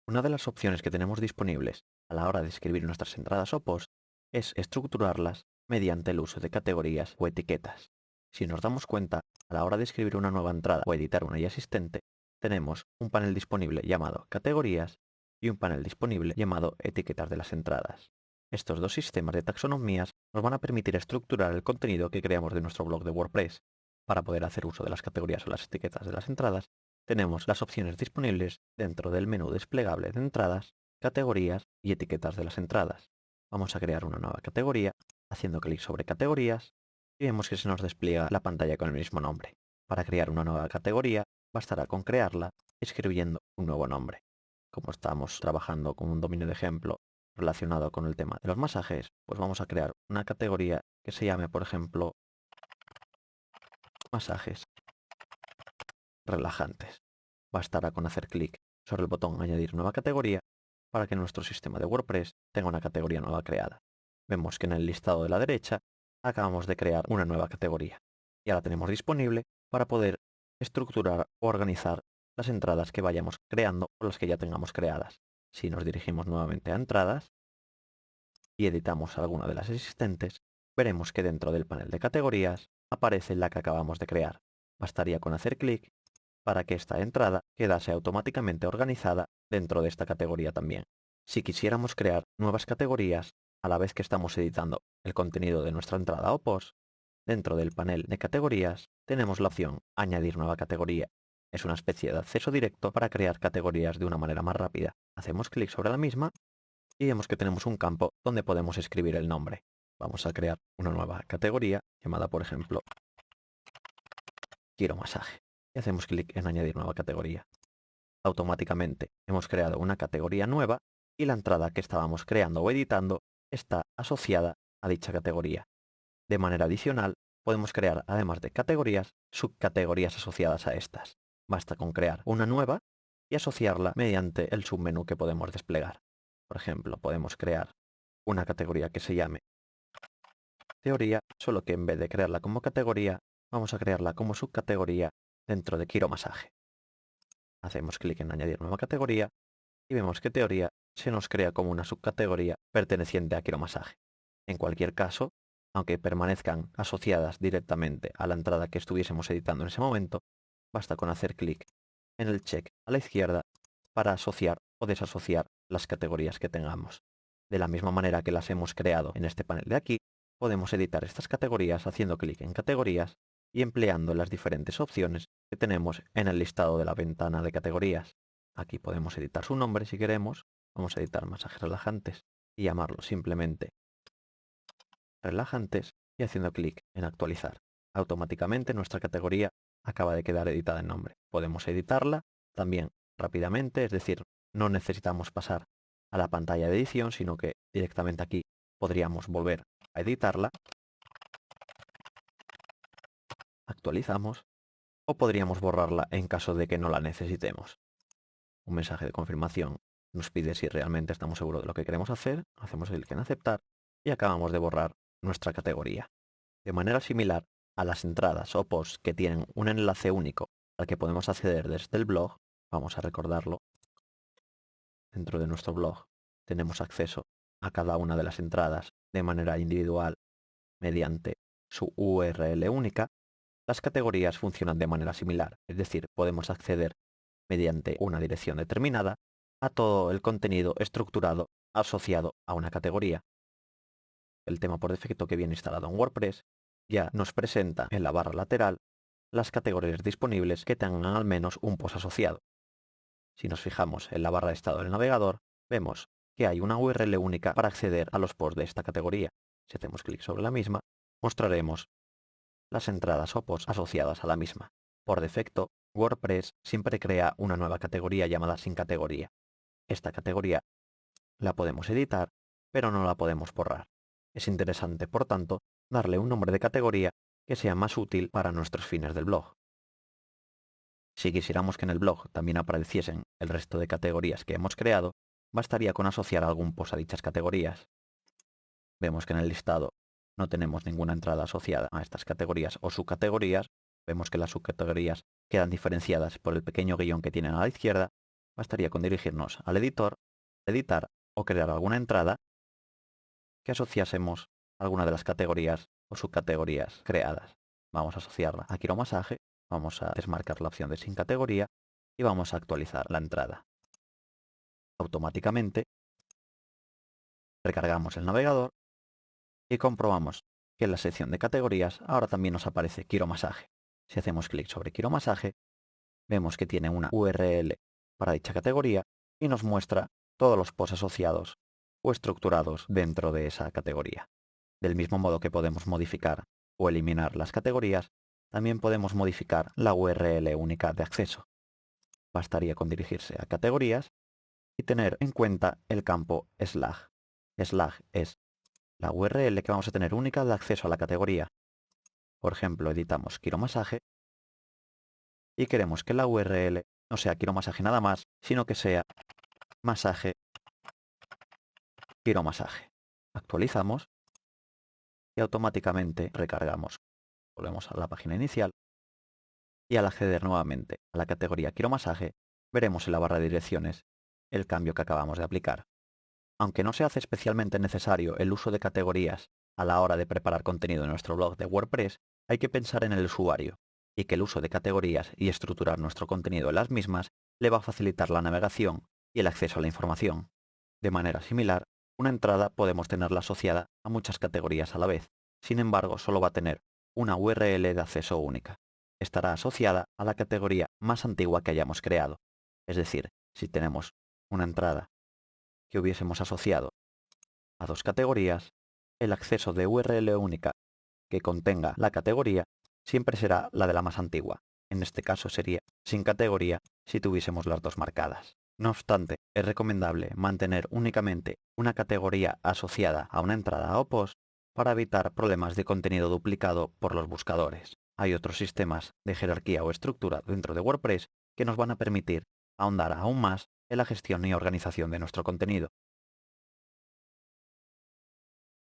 Una de las opciones que tenemos disponibles a la hora de escribir nuestras entradas o posts es estructurarlas mediante el uso de categorías o etiquetas. Si nos damos cuenta, a la hora de escribir una nueva entrada o editar una ya existente, tenemos un panel disponible llamado Categorías y un panel disponible llamado Etiquetas de las entradas. Estos dos sistemas de taxonomías nos van a permitir estructurar el contenido que creamos de nuestro blog de WordPress. Para poder hacer uso de las categorías o las etiquetas de las entradas, tenemos las opciones disponibles dentro del menú desplegable de entradas, categorías y etiquetas de las entradas. Vamos a crear una nueva categoría haciendo clic sobre categorías y vemos que se nos despliega la pantalla con el mismo nombre. Para crear una nueva categoría bastará con crearla escribiendo un nuevo nombre. Como estamos trabajando con un dominio de ejemplo relacionado con el tema de los masajes, pues vamos a crear una categoría que se llame, por ejemplo, masajes relajantes. Bastará con hacer clic sobre el botón añadir nueva categoría para que nuestro sistema de WordPress tenga una categoría nueva creada. Vemos que en el listado de la derecha acabamos de crear una nueva categoría y ahora tenemos disponible para poder estructurar o organizar las entradas que vayamos creando o las que ya tengamos creadas. Si nos dirigimos nuevamente a entradas y editamos alguna de las existentes, veremos que dentro del panel de categorías aparece la que acabamos de crear. Bastaría con hacer clic para que esta entrada quedase automáticamente organizada dentro de esta categoría también. Si quisiéramos crear nuevas categorías a la vez que estamos editando el contenido de nuestra entrada o post, dentro del panel de categorías tenemos la opción añadir nueva categoría. Es una especie de acceso directo para crear categorías de una manera más rápida. Hacemos clic sobre la misma y vemos que tenemos un campo donde podemos escribir el nombre. Vamos a crear una nueva categoría llamada, por ejemplo, quiero masaje. Y hacemos clic en añadir nueva categoría. Automáticamente hemos creado una categoría nueva y la entrada que estábamos creando o editando está asociada a dicha categoría. De manera adicional, podemos crear, además de categorías, subcategorías asociadas a estas. Basta con crear una nueva y asociarla mediante el submenú que podemos desplegar. Por ejemplo, podemos crear una categoría que se llame teoría, solo que en vez de crearla como categoría, vamos a crearla como subcategoría dentro de quiero masaje. Hacemos clic en añadir nueva categoría y vemos que teoría se nos crea como una subcategoría perteneciente a quiromasaje. En cualquier caso, aunque permanezcan asociadas directamente a la entrada que estuviésemos editando en ese momento, basta con hacer clic en el check a la izquierda para asociar o desasociar las categorías que tengamos. De la misma manera que las hemos creado en este panel de aquí, podemos editar estas categorías haciendo clic en categorías y empleando las diferentes opciones que tenemos en el listado de la ventana de categorías. Aquí podemos editar su nombre si queremos. Vamos a editar masajes relajantes y llamarlo simplemente relajantes y haciendo clic en actualizar. Automáticamente nuestra categoría acaba de quedar editada en nombre. Podemos editarla también rápidamente, es decir, no necesitamos pasar a la pantalla de edición, sino que directamente aquí podríamos volver a editarla. Actualizamos o podríamos borrarla en caso de que no la necesitemos. Un mensaje de confirmación nos pide si realmente estamos seguros de lo que queremos hacer, hacemos clic en aceptar y acabamos de borrar nuestra categoría. De manera similar a las entradas o posts que tienen un enlace único al que podemos acceder desde el blog, vamos a recordarlo, dentro de nuestro blog tenemos acceso a cada una de las entradas de manera individual mediante su URL única. Las categorías funcionan de manera similar, es decir, podemos acceder mediante una dirección determinada a todo el contenido estructurado asociado a una categoría. El tema por defecto que viene instalado en WordPress ya nos presenta en la barra lateral las categorías disponibles que tengan al menos un post asociado. Si nos fijamos en la barra de estado del navegador, vemos que hay una URL única para acceder a los posts de esta categoría. Si hacemos clic sobre la misma, mostraremos las entradas o posts asociadas a la misma. Por defecto, WordPress siempre crea una nueva categoría llamada sin categoría. Esta categoría la podemos editar, pero no la podemos borrar. Es interesante, por tanto, darle un nombre de categoría que sea más útil para nuestros fines del blog. Si quisiéramos que en el blog también apareciesen el resto de categorías que hemos creado, bastaría con asociar algún post a dichas categorías. Vemos que en el listado no tenemos ninguna entrada asociada a estas categorías o subcategorías. Vemos que las subcategorías quedan diferenciadas por el pequeño guión que tienen a la izquierda Bastaría con dirigirnos al editor, editar o crear alguna entrada que asociásemos a alguna de las categorías o subcategorías creadas. Vamos a asociarla a quiromasaje, vamos a desmarcar la opción de sin categoría y vamos a actualizar la entrada. Automáticamente recargamos el navegador y comprobamos que en la sección de categorías ahora también nos aparece quiromasaje. Si hacemos clic sobre quiromasaje, vemos que tiene una URL para dicha categoría y nos muestra todos los posts asociados o estructurados dentro de esa categoría. Del mismo modo que podemos modificar o eliminar las categorías, también podemos modificar la URL única de acceso. Bastaría con dirigirse a categorías y tener en cuenta el campo /. / es la URL que vamos a tener única de acceso a la categoría. Por ejemplo, editamos quiromasaje y queremos que la URL no sea quiromasaje nada más, sino que sea masaje quiromasaje. Actualizamos y automáticamente recargamos. Volvemos a la página inicial y al acceder nuevamente a la categoría quiromasaje, veremos en la barra de direcciones el cambio que acabamos de aplicar. Aunque no se hace especialmente necesario el uso de categorías a la hora de preparar contenido en nuestro blog de WordPress, hay que pensar en el usuario, y que el uso de categorías y estructurar nuestro contenido en las mismas le va a facilitar la navegación y el acceso a la información. De manera similar, una entrada podemos tenerla asociada a muchas categorías a la vez, sin embargo solo va a tener una URL de acceso única. Estará asociada a la categoría más antigua que hayamos creado. Es decir, si tenemos una entrada que hubiésemos asociado a dos categorías, el acceso de URL única que contenga la categoría siempre será la de la más antigua. En este caso sería sin categoría si tuviésemos las dos marcadas. No obstante, es recomendable mantener únicamente una categoría asociada a una entrada o post para evitar problemas de contenido duplicado por los buscadores. Hay otros sistemas de jerarquía o estructura dentro de WordPress que nos van a permitir ahondar aún más en la gestión y organización de nuestro contenido.